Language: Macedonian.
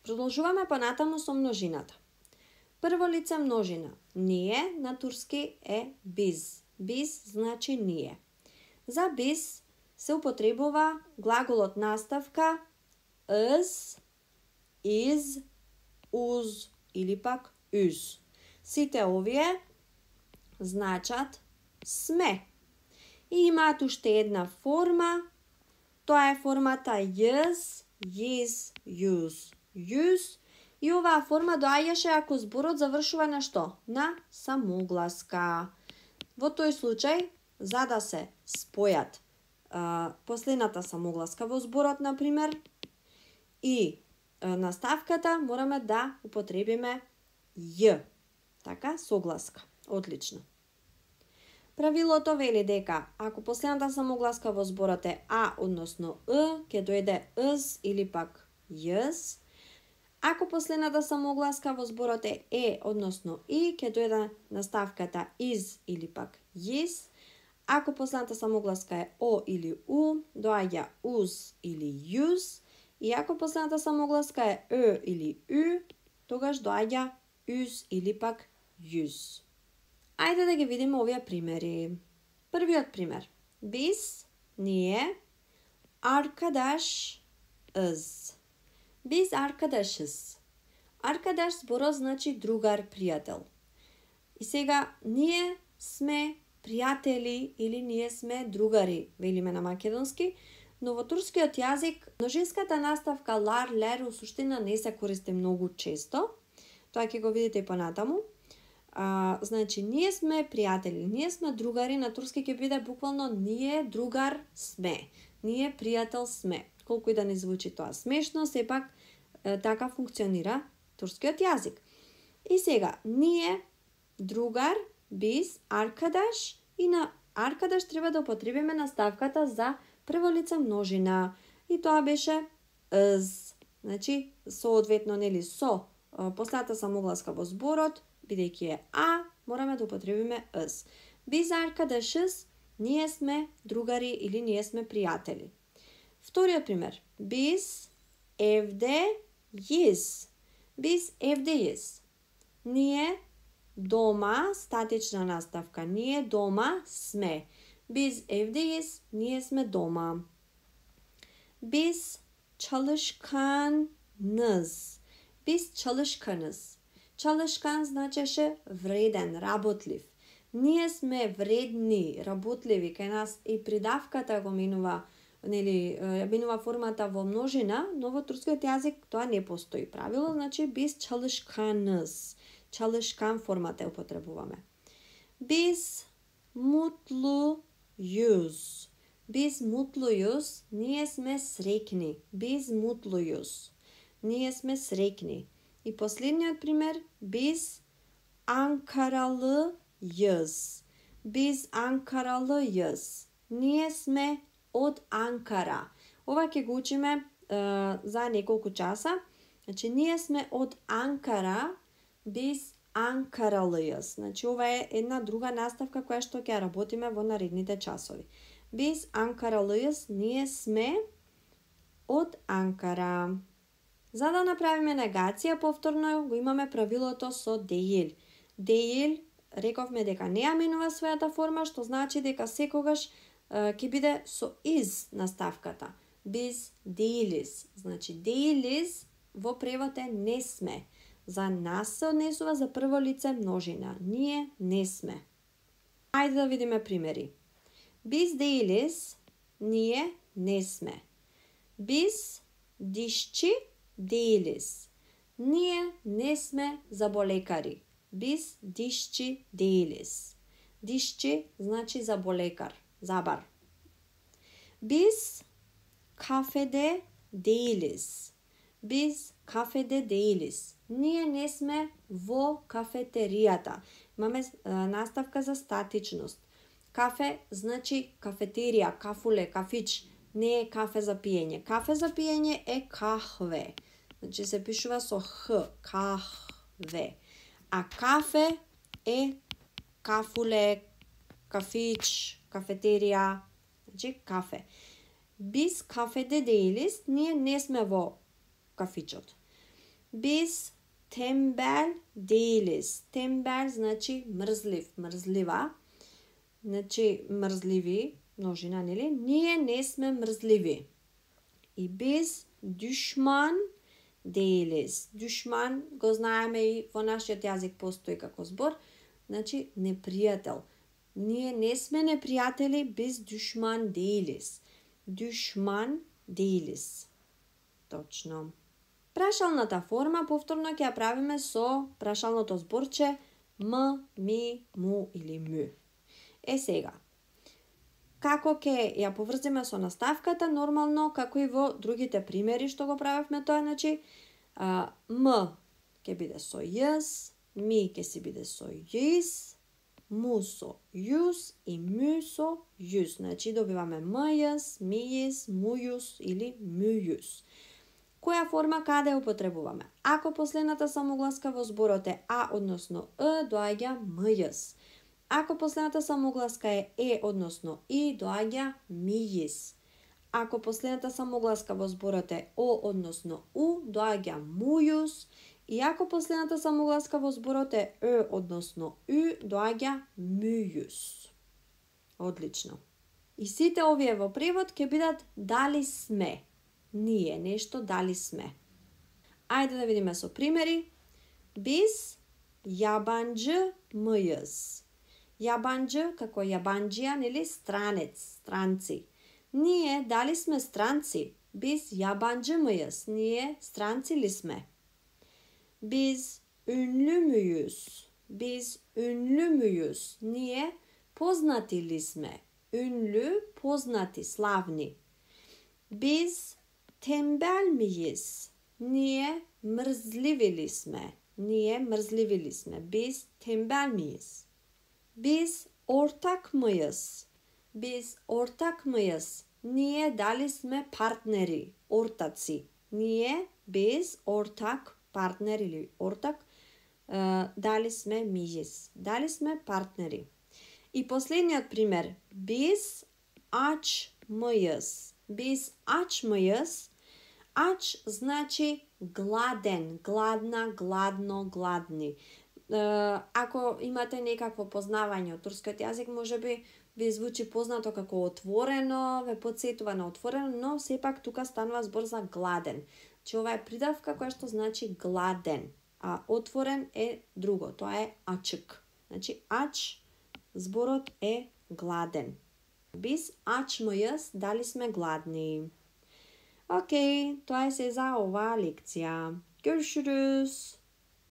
Продолжуваме понатаму со множината. Прво лице множина. Ние на турски е биз. Биз значи ние. За биз се употребува глаголот наставка is, is, uz или пак us. Сите овие значат сме. И имаат уште една форма, тоа е формата yes, yes, use, use. И оваа форма доаѓаше ако зборот завршува на што? На самогласка. Во тој случај, за да се спојат последната самогласка во зборот, например, и наставката, мораме да употребиме ј. Така, согласка. Отлично. Правилото вели дека ако последната самогласка во зборот е а, односно ќе дојде is или пак yes. Ако последната самогласка во зборот е односно и, ќе дојде наставката is или пак yes. Ако последната самогласка е о или у, доаѓа us или use. И ако последната самогласка е или у, тогаш доаѓа us или пак use. Ајде да ги видиме овие примери. Првиот пример. Biz, ние, arkadaş is. Biz arkadaşız. Arkadaş зборот значи другар, пријател. И сега, ние сме пријатели или ние сме другари, велиме на македонски, но во турскиот јазик множинската наставка лар, лер, у суштина не се користи многу често. Тоа ќе го видите и понатаму. Значи, ние сме пријатели, ние сме другари, на турски ќе биде буквално ние другар сме, ние пријател сме. Колку и да не звучи тоа смешно, сепак така функционира турскиот јазик. И сега, ние другар, biz, arkadaş, и на arkadaş треба да употребиме наставката за прво лице множина. И тоа беше is. Значи, соодветно, нели, со последната самогласка во зборот, бидејќи е а, мораме да употребиме is. Biz arkadaşız, ние сме другари или ние сме пријатели. Вториот пример. Biz evdeyiz. Biz evdeyiz. Ние дома, статична наставка. Ние дома сме. Biz evdeyiz, ние сме дома. Biz çalışkanız. Biz çalışkanız. Çalışkan значеше вреден, работлив. Ние сме вредни, работливи, кај нас и придавката го минува, нели, минува формата во множина, но во турскиот јазик тоа не постои правило, значи biz çalışkanız. Çalışkan формата употребуваме. Biz mutluyuz. Biz mutluyuz, ние сме среќни. Biz mutluyuz. Ние сме среќни. И последниот пример, biz Ankaralıyız. Biz Ankaralıyız. Ние сме од Анкара. Ова ќе го учиме за неколку часа. Значи, ние сме од Анкара, biz Ankaralıyız. Значи, ова е една друга наставка која што ќе работиме во наредните часови. Biz Ankaralıyız, ние сме од Анкара. За да направиме негација, повторно го имаме правилото со değil. Değil, рековме дека не ја менува својата форма, што значи дека секогаш ќе биде со is наставката. Biz değiliz. Значи, değiliz во превод е не сме. За нас се однесува за прво лице множина. Ние не сме. Ајде да видиме примери. Biz değiliz, ние не сме. Biz dişçi değiliz. Ние не сме заболекари. Biz dişçi değiliz. Dişçi значи заболекар, забар. Biz kafede değiliz. Biz kafede değiliz. Ние не сме во кафетеријата. Имаме наставка за статичност. Кафе значи кафетерија, кафуле, кафич. Не е кафе за пиење. Кафе за пиење е кахве. Значи се пишува со х, кахве. А кафе е кафуле, кафич, кафетерија. Значи кафе. Biz kafede değiliz. Ние не сме во кафичот. Biz tembel değiliz. Tembel значи мрзлив, мрзлива. Значи мрзливи, множина, нели? Ние не сме мрзливи. И biz düşman değiliz. Düşman го знаеме и во нашиот јазик постои како збор, значи непријател. Ние не сме непријатели, biz düşman değiliz. Düşman değiliz. Точно. Прашалната форма повторно ќе ја правиме со прашалното зборче м, ми, му или му. Сега, како ќе ја поврзиме со наставката, нормално, како и во другите примери што го правевме тоа, значи, м ќе биде со јас, ми ќе си биде со јис, му со јус и му со јус. Значи, добиваме м јас, ми јис, му јус или му јус. Која форма каде употребуваме? Ако последната самогласка во зборот е а, односно доаѓа м јас. Ако последната самогласка е односно и, доаѓа ми јис. Ако последната самогласка во зборот е о, односно у, доаѓа му јус. И ако последната самогласка во зборот е односно у, доаѓа му јус. Одлично. И сите овие во превод ќе бидат дали сме. Ние нешто дали сме. Ајде да видиме со примери. Biz yabancı mıyız? Yabancı како јабанџија, нели странец, странци. Ние дали сме странци? Biz yabancı mıyız? Ние странци ли сме? Biz ünlü müyüz? Biz ünlü müyüz? Ние познати ли сме? Ünlü, познати, славни. Biz tembel miyiz? Ние мрзливи ли сме? Ние мрзливи ли сме? Biz tembel miyiz? Biz ortak mıyız? Biz ortak mıyız? Ние дали сме партнери, ортаци? Ние biz ortak партнер или ортак, дали сме miyiz? Дали сме партнери? И последниот пример. Biz aç mıyız? Biz aç mıyız? Ач значи гладен, гладна, гладно, гладни. Ако имате некакво познавање од турскиот јазик, можеби ви звучи познато како отворено, ве потсетува на отворено, но сепак тука станува збор за гладен. Че ова е придавка која што значи гладен, а отворен е друго, тоа е ачик. Значи ач, зборот е гладен. Biz aç mıyız? Дали сме гладни? Океј, тоа е се за оваа лекција. Görüşürüz.